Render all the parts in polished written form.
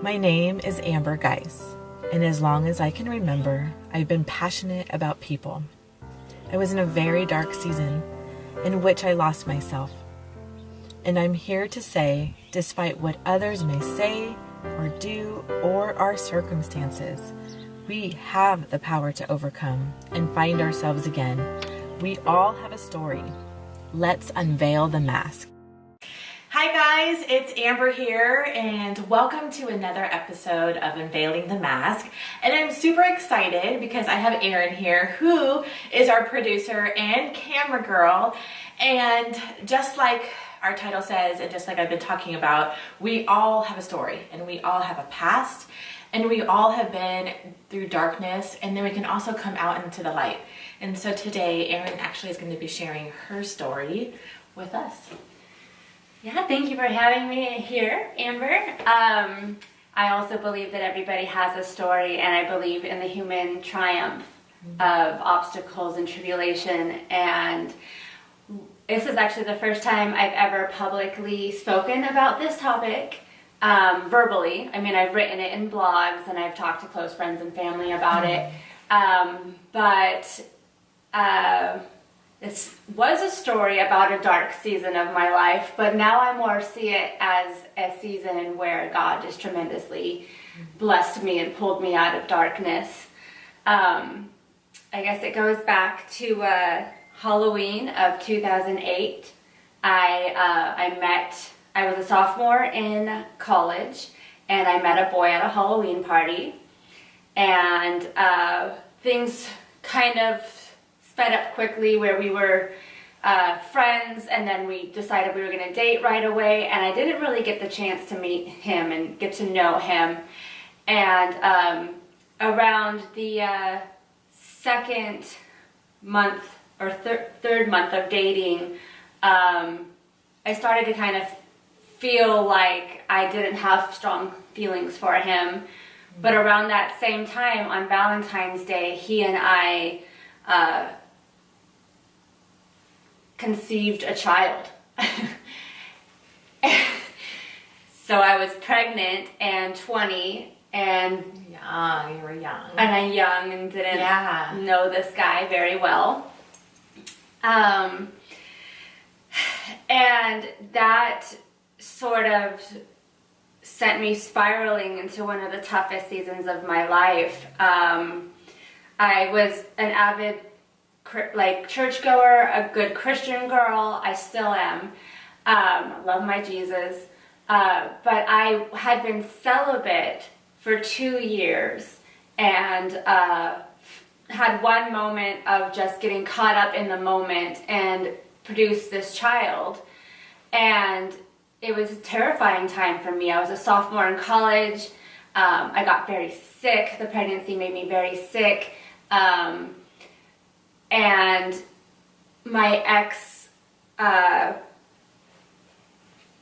My name is Amber Geis, and as long as I can remember, I've been passionate about people. I was in a very dark season in which I lost myself. And I'm here to say, despite what others may say or do or our circumstances, we have the power to overcome and find ourselves again. We all have a story. Let's unveil the mask. Hi guys, it's Amber here and welcome to another episode of Unveiling the Mask. And I'm super excited because I have Erin here, who is our producer and camera girl. And just like our title says, and just like I've been talking about, we all have a story and we all have a past and we all have been through darkness, and then we can also come out into the light. And so today, Erin actually is going to be sharing her story with us. Yeah, thank you for having me here, Amber. I also believe that everybody has a story, and I believe in the human triumph of obstacles and tribulation. And this is actually the first time I've ever publicly spoken about this topic verbally. I mean, I've written it in blogs, and I've talked to close friends and family about it. It was a story about a dark season of my life, but now I more see it as a season where God just tremendously blessed me and pulled me out of darkness. I guess it goes back to Halloween of 2008. I was a sophomore in college, and I met a boy at a Halloween party, and things kind of sped up quickly where we were friends, and then we decided we were going to date right away, and I didn't really get the chance to meet him and get to know him. And around the second month or third month of dating, I started to kind of feel like I didn't have strong feelings for him. But around that same time, on Valentine's Day, he and I conceived a child. So I was pregnant and 20 and you were young. And I'm young and didn't know this guy very well. And that sort of sent me spiraling into one of the toughest seasons of my life. I was an avid churchgoer, a good Christian girl. I still am. Love my Jesus. But I had been celibate for 2 years and had one moment of just getting caught up in the moment and produced this child. And it was a terrifying time for me. I was a sophomore in college. I got very sick. The pregnancy made me very sick. And my ex,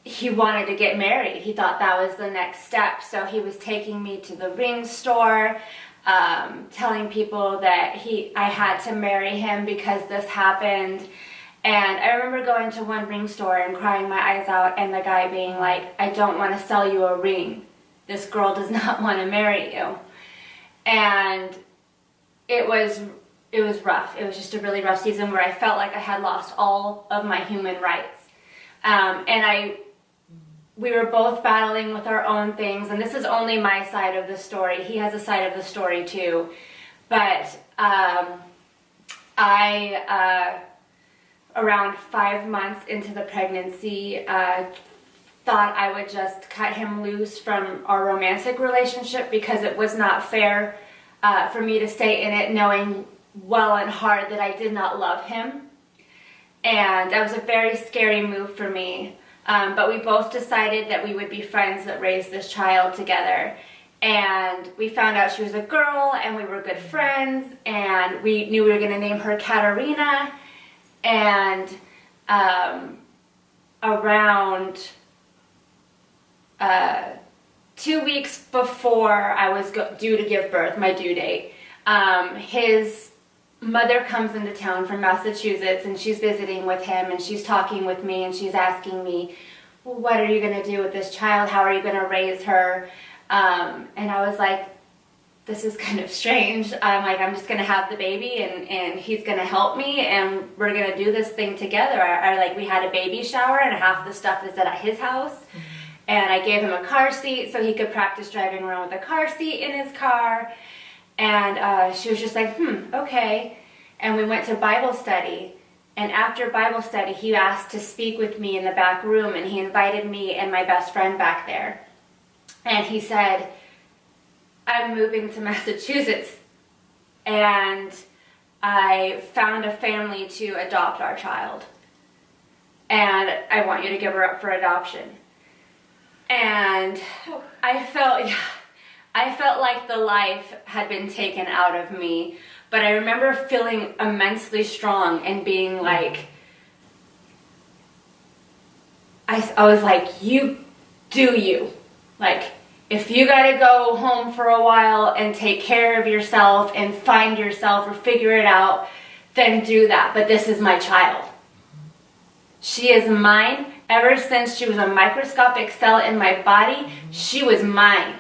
he wanted to get married. He thought that was the next step. So he was taking me to the ring store, telling people that I had to marry him because this happened. And I remember going to one ring store and crying my eyes out, and the guy being like, "I don't want to sell you a ring. This girl does not want to marry you." And it was rough. It was just a really rough season where I felt like I had lost all of my human rights. We were both battling with our own things, and this is only my side of the story. He has a side of the story too. But around 5 months into the pregnancy, thought I would just cut him loose from our romantic relationship because it was not fair for me to stay in it knowing well and hard that I did not love him. And that was a very scary move for me. But we both decided that we would be friends that raised this child together. And we found out she was a girl, and we were good friends, and we knew we were going to name her Katarina. And around 2 weeks before I was due to give birth, my due date, his mother comes into town from Massachusetts, and she's visiting with him, and she's talking with me, and she's asking me, well, what are you going to do with this child? How are you going to raise her? And I was like, this is kind of strange. I'm like, I'm just going to have the baby and he's going to help me and we're going to do this thing together. We had a baby shower and half the stuff is at his house. And I gave him a car seat so he could practice driving around with a car seat in his car. And she was just like, okay. And we went to Bible study. And after Bible study, he asked to speak with me in the back room, and he invited me and my best friend back there. And he said, I'm moving to Massachusetts, and I found a family to adopt our child. And I want you to give her up for adoption. And I felt like the life had been taken out of me. But I remember feeling immensely strong and being like, I was like, you do you. Like, if you gotta go home for a while and take care of yourself and find yourself or figure it out, then do that. But this is my child. She is mine. Ever since she was a microscopic cell in my body, she was mine.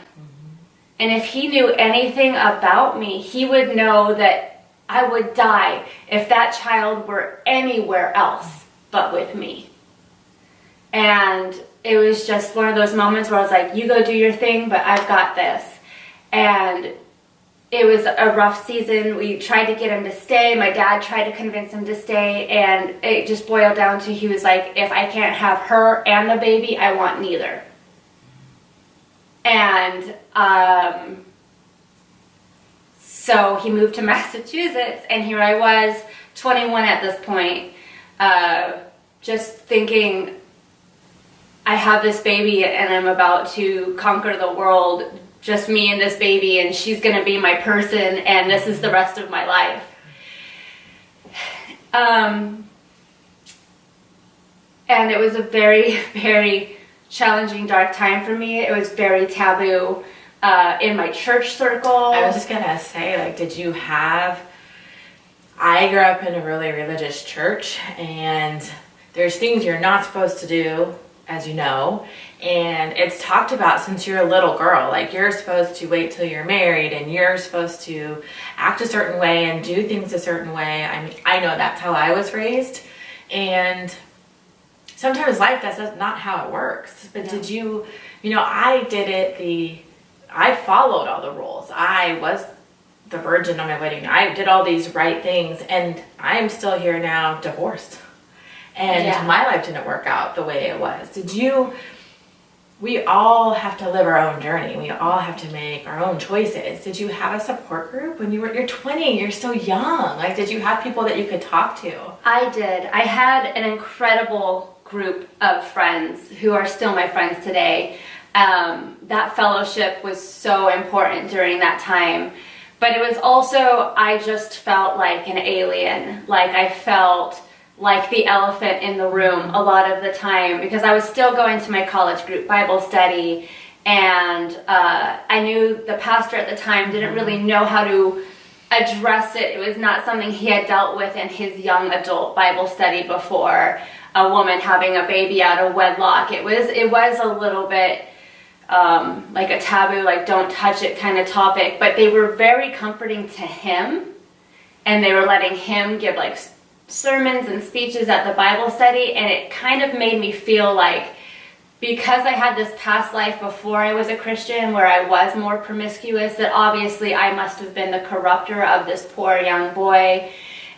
And if he knew anything about me, he would know that I would die if that child were anywhere else but with me. And it was just one of those moments where I was like, you go do your thing, but I've got this. And it was a rough season. We tried to get him to stay. My dad tried to convince him to stay. And it just boiled down to, he was like, if I can't have her and the baby, I want neither. And so he moved to Massachusetts, and here I was, 21 at this point, just thinking, I have this baby and I'm about to conquer the world, just me and this baby, and she's going to be my person, and this is the rest of my life. And it was a very, very challenging, dark time for me. It was very taboo in my church circle. I was just gonna say, like, I grew up in a really religious church, and there's things you're not supposed to do, as you know, and it's talked about since you're a little girl. Like, you're supposed to wait till you're married, and you're supposed to act a certain way and do things a certain way. I mean, I know that's how I was raised, and sometimes life, that's not how it works. But did you, I followed all the rules. I was the virgin on my wedding. I did all these right things, and I am still here now, divorced. And my life didn't work out the way it was. We all have to live our own journey. We all have to make our own choices. Did you have a support group when you're 20? You're so young. Like, did you have people that you could talk to? I did. I had an incredible group of friends who are still my friends today. That fellowship was so important during that time. But it was also, I just felt like an alien. Like, I felt like the elephant in the room a lot of the time, because I was still going to my college group Bible study, and I knew the pastor at the time didn't really know how to address it. It was not something he had dealt with in his young adult Bible study before, a woman having a baby out of wedlock. It was a little bit like a taboo, like don't touch it kind of topic, but they were very comforting to him, and they were letting him give like sermons and speeches at the Bible study, and it kind of made me feel like, because I had this past life before I was a Christian where I was more promiscuous, that obviously I must have been the corrupter of this poor young boy.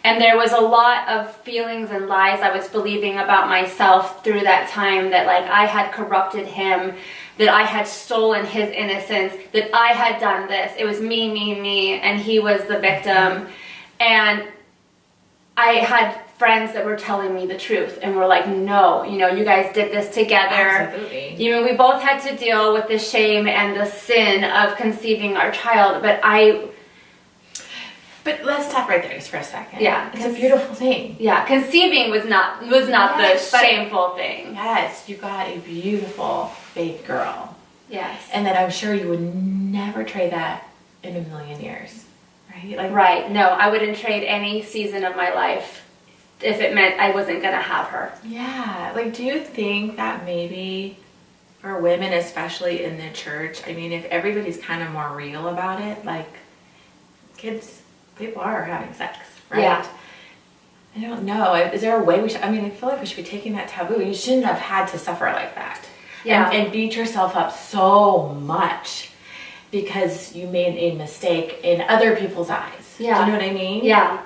And there was a lot of feelings and lies I was believing about myself through that time, that like I had corrupted him, that I had stolen his innocence, that I had done this. It was me, and he was the victim. And I had friends that were telling me the truth and were like, no, you guys did this together. Absolutely. We both had to deal with the shame and the sin of conceiving our child, But let's stop right there just for a second. Yeah. It's a beautiful thing. Yeah, conceiving was not the shameful thing. Yes, you got a beautiful faith girl. Yes. And that I'm sure you would never trade that in a million years. Right? Right. No, I wouldn't trade any season of my life if it meant I wasn't going to have her. Yeah. Like, do you think that maybe for women, especially in the church, I mean, if everybody's kind of more real about it, like people are having sex, right? Yeah. I don't know. Is there a way I feel like we should be taking that taboo. You shouldn't have had to suffer like that. Yeah. And beat yourself up so much because you made a mistake in other people's eyes. Yeah. Do you know what I mean? Yeah.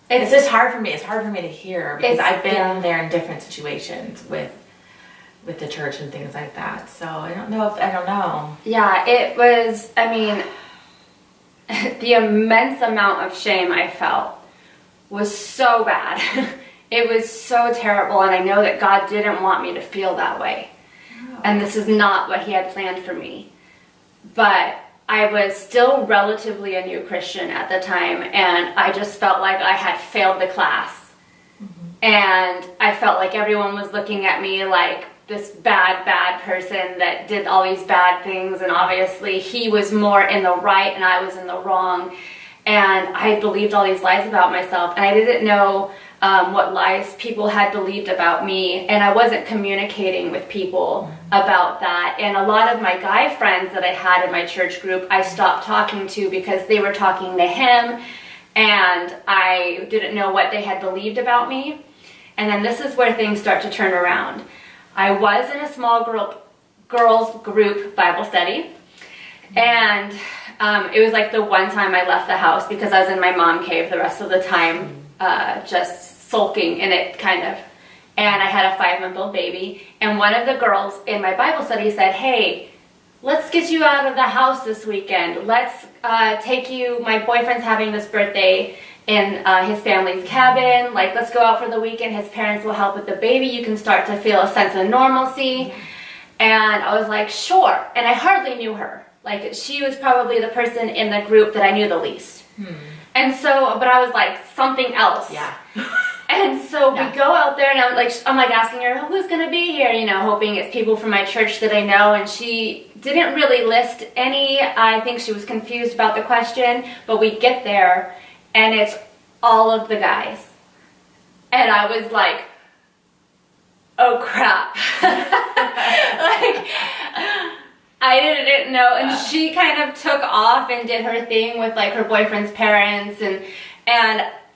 It's just hard for me. It's hard for me to hear because I've been yeah. there in different situations with the church and things like that. So I don't know. Yeah, it was, I mean, the immense amount of shame I felt was so bad. It was so terrible, and I know that God didn't want me to feel that way. Oh. And this is not what He had planned for me. But I was still relatively a new Christian at the time, and I just felt like I had failed the class. Mm-hmm. And I felt like everyone was looking at me like this bad person that did all these bad things, and obviously he was more in the right and I was in the wrong. And I believed all these lies about myself, and I didn't know what lies people had believed about me, and I wasn't communicating with people about that. And a lot of my guy friends that I had in my church group, I stopped talking to because they were talking to him, and I didn't know what they had believed about me. And then this is where things start to turn around. I was in a small girls group Bible study, and it was like the one time I left the house because I was in my mom cave the rest of the time, just sulking in it, kind of. And I had a 5-month-old baby, and one of the girls in my Bible study said, "Hey, let's get you out of the house this weekend. Let's take you, my boyfriend's having this birthday in his family's cabin. Like, let's go out for the weekend. His parents will help with the baby. You can start to feel a sense of normalcy." And I was like, sure. And I hardly knew her. Like, she was probably the person in the group that I knew the least. And so, but I was like, something else. Yeah. And so we go out there, and I'm like asking her, who's going to be here? You know, hoping it's people from my church that I know. And she didn't really list any. I think she was confused about the question. But we get there, and it's all of the guys. And I was like, oh crap. Like, I didn't know. And she kind of took off and did her thing with like her boyfriend's parents, and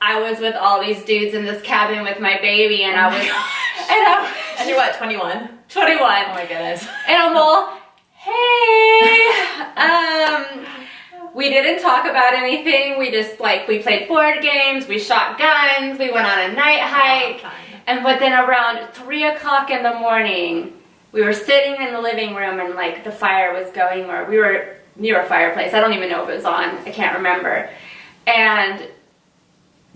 I was with all these dudes in this cabin with my baby, and I was and you're what, 21? 21. Oh my goodness. And I'm all, hey, we didn't talk about anything. We just we played board games, we shot guns, we went on a night hike. But then around 3 o'clock in the morning, we were sitting in the living room, and like the fire was going, or we were near a fireplace. I don't even know if it was on. I can't remember. And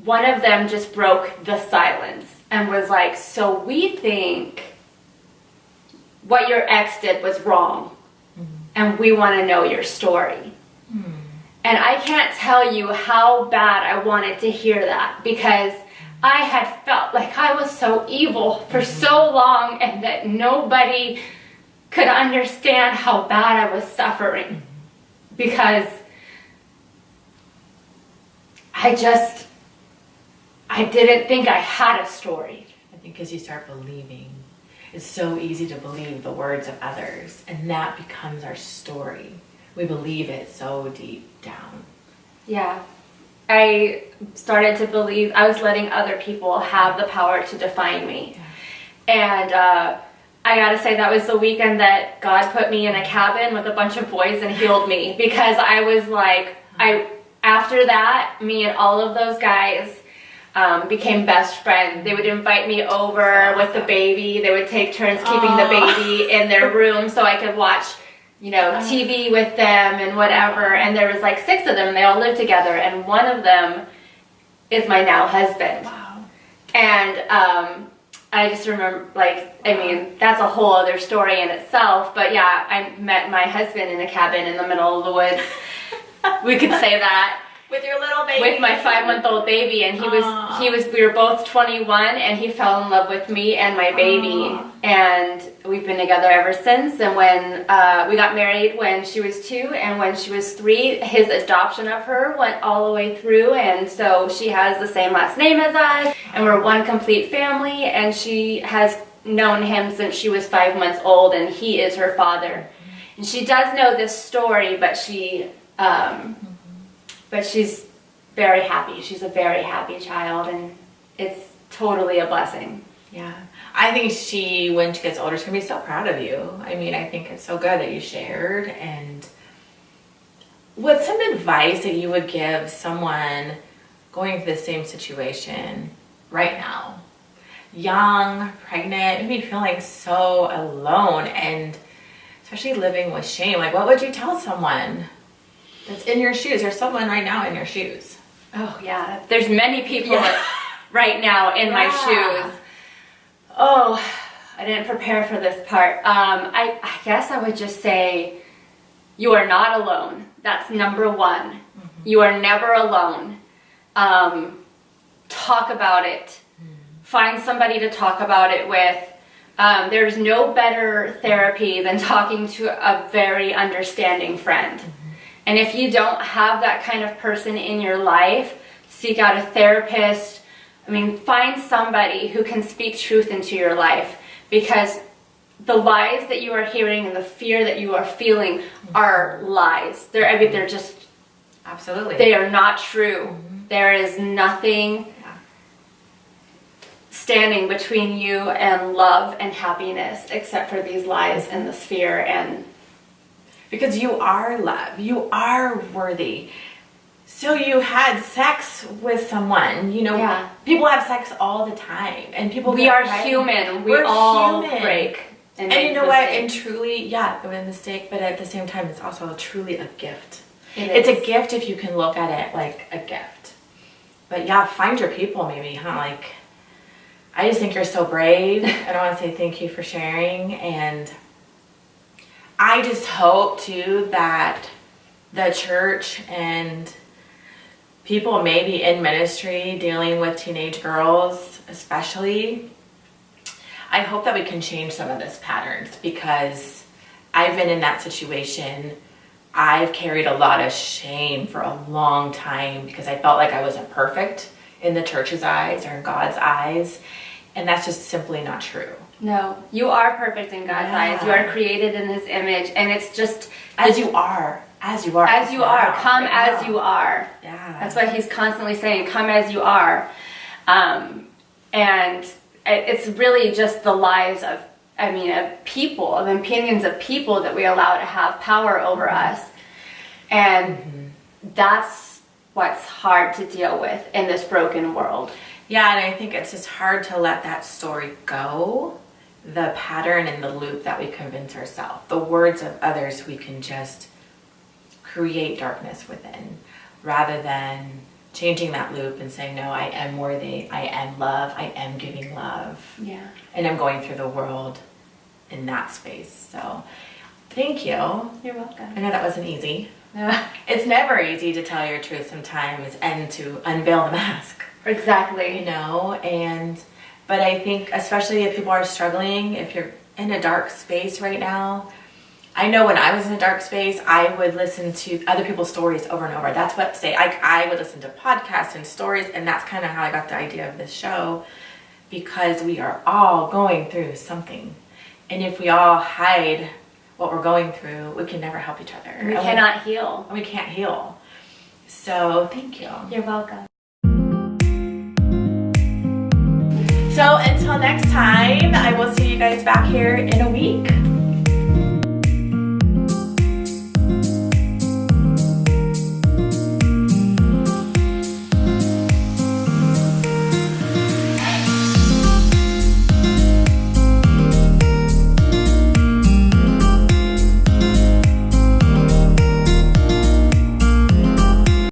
one of them just broke the silence and was like, so we think what your ex did was wrong, and we want to know your story. And I can't tell you how bad I wanted to hear that, because I had felt like I was so evil for so long, and that nobody could understand how bad I was suffering, because I didn't think I had a story. I think as you start believing, it's so easy to believe the words of others, and that becomes our story. We believe it so deep down. Yeah. I started to believe I was letting other people have the power to define me. And I gotta say, that was the weekend that God put me in a cabin with a bunch of boys and healed me, because I was like, after that, me and all of those guys became best friends. They would invite me over with the baby. They would take turns keeping the baby in their room so I could watch, you know, TV with them and whatever. And there was like 6 of them. They all lived together, and one of them is my now husband. Wow. And I just remember, I mean, that's a whole other story in itself. But yeah, I met my husband in a cabin in the middle of the woods. We could say that. With your little baby. With my 5-month-old baby, and we were both 21, and he fell in love with me and my baby, and we've been together ever since. And when we got married when she was 2, and when she was 3, his adoption of her went all the way through, and so she has the same last name as us, and we're one complete family. And she has known him since she was 5 months old, and he is her father. And she does know this story, but she's very happy. She's a very happy child, and it's totally a blessing. Yeah. I think she, when she gets older, she's going to be so proud of you. I mean, I think it's so good that you shared. And what's some advice that you would give someone going through the same situation right now? Young, pregnant, maybe feeling so alone, and especially living with shame. Like, what would you tell someone that's in your shoes, or someone right now in your shoes? Oh, yeah. There's many people right now in my shoes. Oh, I didn't prepare for this part. I guess I would just say, you are not alone. That's number one. You are never alone. Talk about it. Find somebody to talk about it with. There's no better therapy than talking to a very understanding friend. And if you don't have that kind of person in your life, seek out a therapist. I mean, find somebody who can speak truth into your life, because the lies that you are hearing and the fear that you are feeling are lies. They're just, absolutely, they are not true. There is nothing standing between you and love and happiness except for these lies and this fear. And because you are loved, you are worthy. So you had sex with someone, you know, people have sex all the time, and people we are human. We're all human. Break. And you know what? And truly, a mistake, but at the same time, it's also truly a gift. It's a gift if you can look at it like a gift. But yeah, find your people maybe, huh? Like, I just think you're so brave, and I want to say thank you for sharing. And I just hope too that the church and people maybe in ministry dealing with teenage girls especially, I hope that we can change some of these patterns, because I've been in that situation. I've carried a lot of shame for a long time because I felt like I wasn't perfect in the church's eyes or in God's eyes, and that's just simply not true. No, you are perfect in God's eyes. You are created in His image, and it's just as you are. As you are. As you are. Come as you are. Yeah. That's what He's constantly saying. Come as you are. And it's really just the lies of people, of opinions of people that we allow to have power over us. And that's what's hard to deal with in this broken world. Yeah, and I think it's just hard to let that story go. The pattern and the loop that we convince ourselves. The words of others, we can just create darkness within, rather than changing that loop and saying, no, I am worthy, I am love, I am giving love. Yeah. And I'm going through the world in that space. So thank you. You're welcome. I know that wasn't easy. It's never easy to tell your truth sometimes and to unveil the mask. Exactly. You know, but I think especially if people are struggling, if you're in a dark space right now, I know when I was in a dark space, I would listen to other people's stories over and over. That's what I would listen to podcasts and stories, and that's kind of how I got the idea of this show, because we are all going through something. And if we all hide what we're going through, we can never help each other. We cannot heal. We can't heal. So thank you. You're welcome. So until next time, I will see you guys back here in a week.